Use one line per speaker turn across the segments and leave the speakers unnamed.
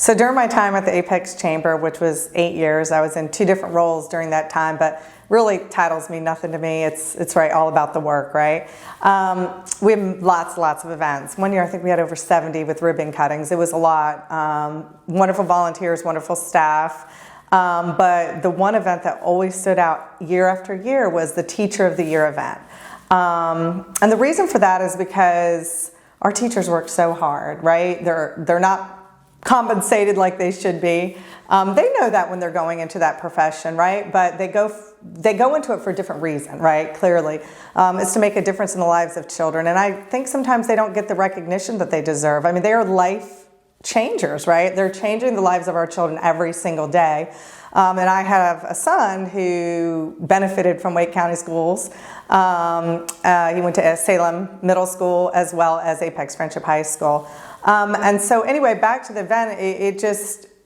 So during my time at the Apex Chamber, which was 8 years, I was in 2 different roles during that time, but really titles mean nothing to me. It's right, all about the work, right? We have lots of events. One year I think we had over 70 with ribbon cuttings. It was a lot. Wonderful volunteers, wonderful staff. But the one event that always stood out year after year was the Teacher of the Year event. And the reason for that is because our teachers work so hard, right? They're not compensated like they should be. They know that when they're going into that profession, right? But they go into it for a different reason, right? Clearly, it's to make a difference in the lives of children. And I think sometimes they don't get the recognition that they deserve. I mean, they are life changers, right? They're changing the lives of our children every single day. And I have a son who benefited from Wake County schools. He went to Salem Middle School as well as Apex Friendship High School. And so anyway, back to the event,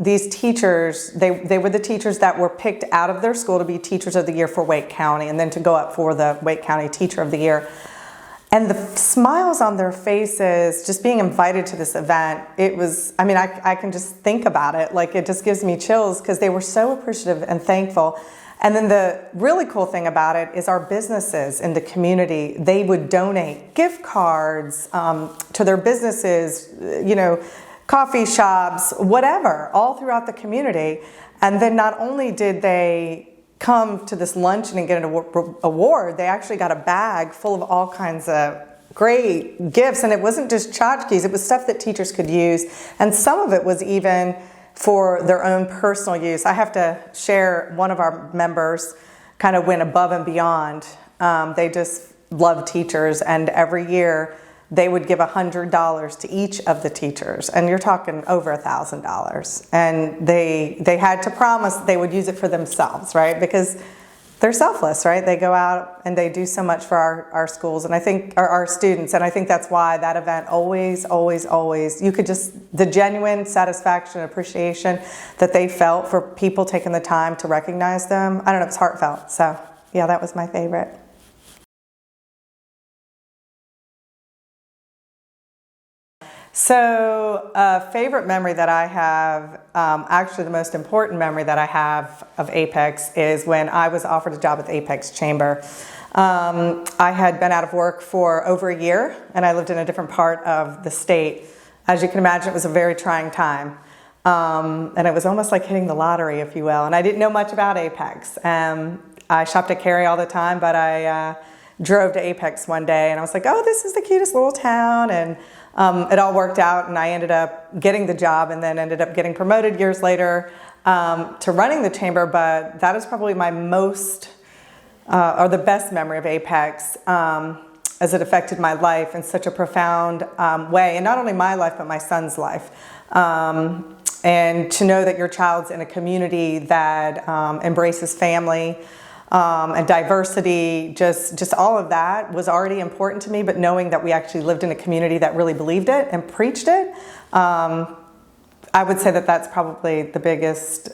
these teachers, they were the teachers that were picked out of their school to be Teachers of the Year for Wake County and then to go up for the Wake County Teacher of the Year. And the smiles on their faces, just being invited to this event, it was, I mean, I can just think about it. Like, it just gives me chills because they were so appreciative and thankful. And then the really cool thing about it is our businesses in the community, they would donate gift cards to their businesses, you know, coffee shops, whatever, all throughout the community. And then not only did they come to this luncheon and get an award, they actually got a bag full of all kinds of great gifts. And it wasn't just tchotchkes, it was stuff that teachers could use. And some of it was even for their own personal use. I have to share, one of our members kind of went above and beyond. They just love teachers, and every year they would give $100 to each of the teachers, and you're talking over $1,000. And they had to promise they would use it for themselves, right? Because they're selfless, right? They go out and they do so much for our schools, and I think our students, and I think that's why that event always, you could just, the genuine satisfaction and appreciation that they felt for people taking the time to recognize them, I don't know, it's heartfelt. So yeah, that was my favorite. So favorite memory that I have, actually the most important memory that I have of Apex is when I was offered a job at the Apex Chamber. I had been out of work for over a year, and I lived in a different part of the state. As you can imagine, it was a very trying time. And it was almost like hitting the lottery, if you will. And I didn't know much about Apex. I shopped at Cary all the time, but I drove to Apex one day, and I was like, oh, this is the cutest little town. And it all worked out, and I ended up getting the job and then ended up getting promoted years later to running the chamber. But that is probably my most, or the best memory of Apex, as it affected my life in such a profound way. And not only my life, but my son's life. And to know that your child's in a community that embraces family, and diversity, just all of that was already important to me, but knowing that we actually lived in a community that really believed it and preached it, I would say that that's probably the biggest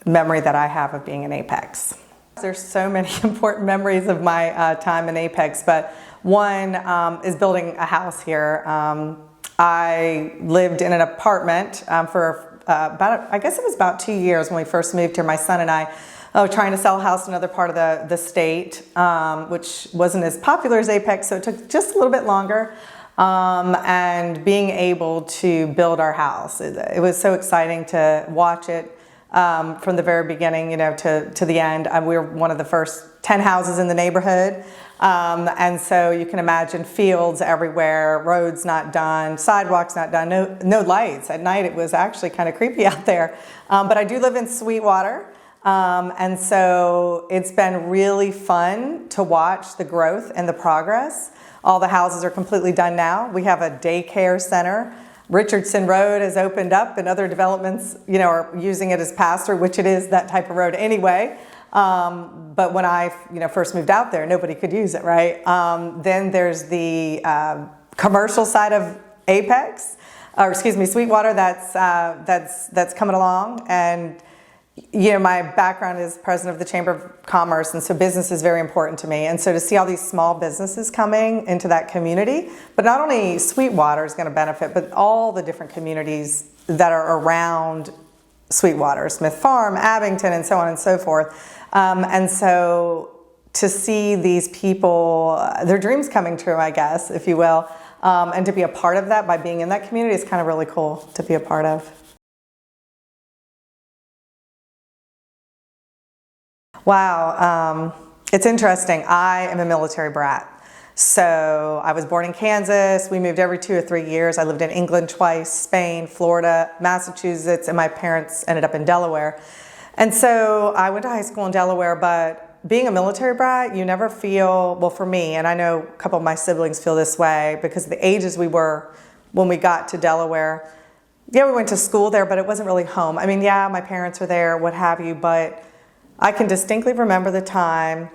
memory that I have of being in Apex. There's so many important memories of my time in Apex, but one is building a house here. I lived in an apartment for I guess it was about 2 years when we first moved here, my son and I. Trying to sell a house in another part of the state, which wasn't as popular as Apex, so it took just a little bit longer. And being able to build our house, it was so exciting to watch it from the very beginning, you know, to the end. We were one of the first 10 houses in the neighborhood, and so you can imagine fields everywhere, roads not done, sidewalks not done, no lights. At night it was actually kind of creepy out there. But I do live in Sweetwater. And so it's been really fun to watch the growth and the progress. All the houses are completely done now. We have a daycare center. Richardson Road has opened up, and other developments, you know, are using it as pass-through, which it is that type of road anyway. But when I, first moved out there, nobody could use it, right? Then there's the commercial side of Apex, or excuse me, Sweetwater. That's coming along. And my background is president of the Chamber of Commerce, and so business is very important to me. And so to see all these small businesses coming into that community, but not only Sweetwater is going to benefit, but all the different communities that are around Sweetwater, Smith Farm, Abington, and so on and so forth. And so to see these people, their dreams coming true, I guess, if you will, and to be a part of that by being in that community is kind of really cool to be a part of. Wow, it's interesting. I am a military brat. So I was born in Kansas. We moved every 2 or 3 years. I lived in England twice, Spain, Florida, Massachusetts, and my parents ended up in Delaware. And so I went to high school in Delaware, but being a military brat, you never feel, well, for me, and I know a couple of my siblings feel this way because of the ages we were when we got to Delaware. Yeah, we went to school there, but it wasn't really home. I mean, yeah, my parents were there, what have you, but I can distinctly remember the time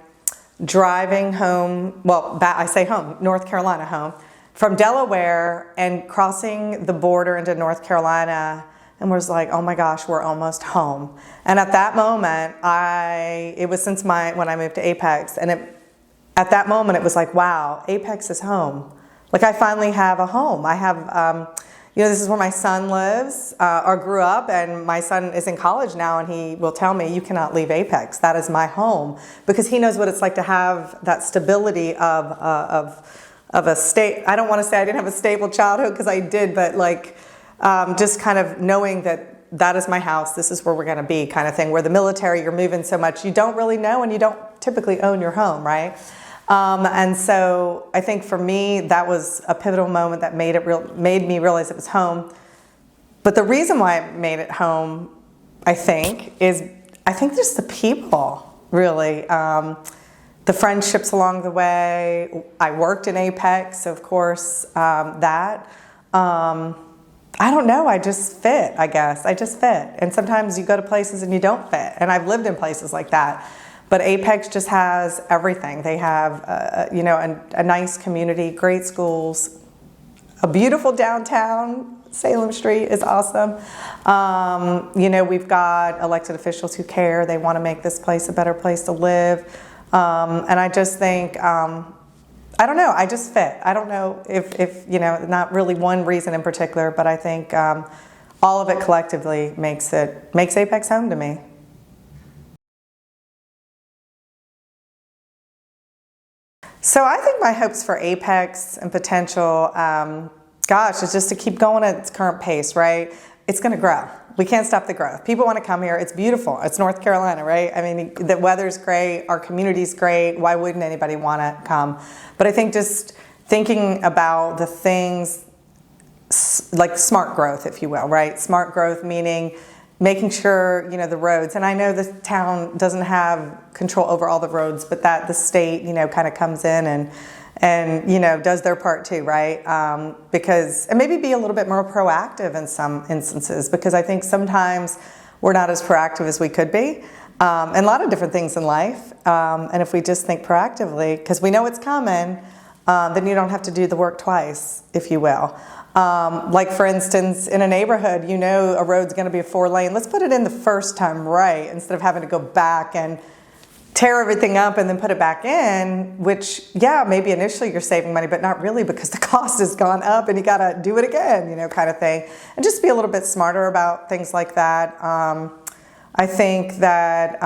driving home, well, I say home, North Carolina home, from Delaware and crossing the border into North Carolina and was like, oh my gosh, we're almost home. And at that moment, it was since when I moved to Apex, and at that moment it was like, wow, Apex is home. Like I finally have a home. I have, this is where my son lives or grew up, and my son is in college now, and he will tell me, you cannot leave Apex. That is my home, because he knows what it's like to have that stability of a state. I don't want to say I didn't have a stable childhood, because I did, but like just kind of knowing that is my house, this is where we're going to be kind of thing. Where the military, you're moving so much, you don't really know, and you don't typically own your home, right? And so I think for me, that was a pivotal moment that made me realize it was home. But the reason why it made it home, I think just the people, really. The friendships along the way. I worked in Apex, of course, that. I don't know, I just fit, I guess. I just fit. And sometimes you go to places and you don't fit. And I've lived in places like that. But Apex just has everything. They have, a nice community, great schools, a beautiful downtown. Salem Street is awesome. We've got elected officials who care. They want to make this place a better place to live. And I just think, I don't know, I just fit. I don't know if not really one reason in particular, but I think all of it collectively makes Apex home to me. So I think my hopes for Apex and potential, is just to keep going at its current pace, right? It's going to grow. We can't stop the growth. People want to come here. It's beautiful. It's North Carolina, right? I mean, the weather's great. Our community's great. Why wouldn't anybody want to come? But I think just thinking about the things like smart growth, if you will, right? Smart growth meaning making sure, the roads, and I know the town doesn't have control over all the roads, but that the state, kind of comes in and does their part too, right? And maybe be a little bit more proactive in some instances, because I think sometimes we're not as proactive as we could be, and a lot of different things in life. And if we just think proactively, because we know it's coming, then you don't have to do the work twice, if you will. Like for instance, in a neighborhood, a road's going to be a 4-lane. Let's put it in the first time right, instead of having to go back and tear everything up and then put it back in, which, yeah, maybe initially you're saving money, but not really, because the cost has gone up and you got to do it again, kind of thing. And just be a little bit smarter about things like that. I think that,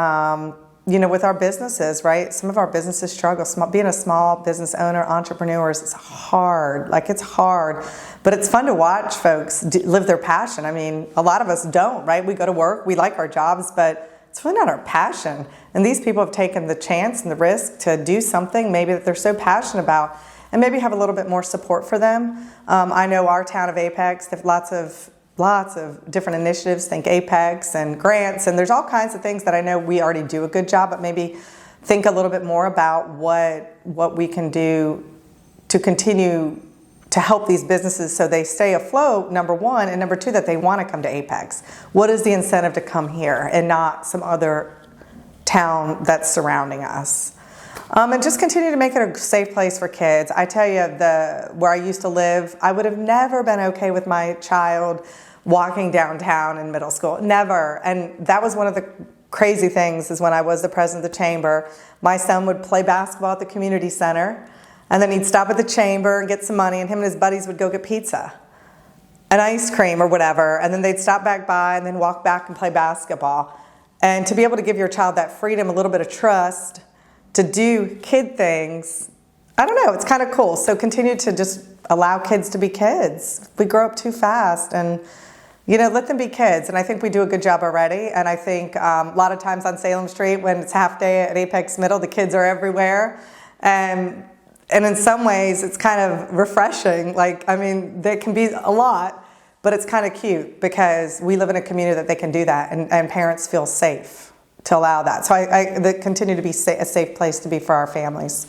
with our businesses, right? Some of our businesses struggle. Being a small business owner, entrepreneurs, it's hard. Like, it's hard. But it's fun to watch folks live their passion. I mean, a lot of us don't, right? We go to work, we like our jobs, but it's really not our passion. And these people have taken the chance and the risk to do something maybe that they're so passionate about, and maybe have a little bit more support for them. I know our town of Apex, they have lots of different initiatives, think Apex and grants, and there's all kinds of things that I know we already do a good job, but maybe think a little bit more about what we can do to continue to help these businesses so they stay afloat, number one, and number two, that they want to come to Apex. What is the incentive to come here and not some other town that's surrounding us? And just continue to make it a safe place for kids. I tell you, where I used to live, I would have never been okay with my child walking downtown in middle school. Never. And that was one of the crazy things, is when I was the president of the chamber, my son would play basketball at the community center, and then he'd stop at the chamber and get some money, and him and his buddies would go get pizza. an ice cream or whatever, and then they'd stop back by and then walk back and play basketball. And to be able to give your child that freedom, a little bit of trust to do kid things, I don't know, it's kind of cool. So continue to just allow kids to be kids. We grow up too fast, and let them be kids. And I think we do a good job already. And I think a lot of times on Salem Street, when it's half day at Apex Middle, the kids are everywhere. And in some ways, it's kind of refreshing. There can be a lot, but it's kind of cute because we live in a community that they can do that, and parents feel safe to allow that. So I continue to be a safe place to be for our families.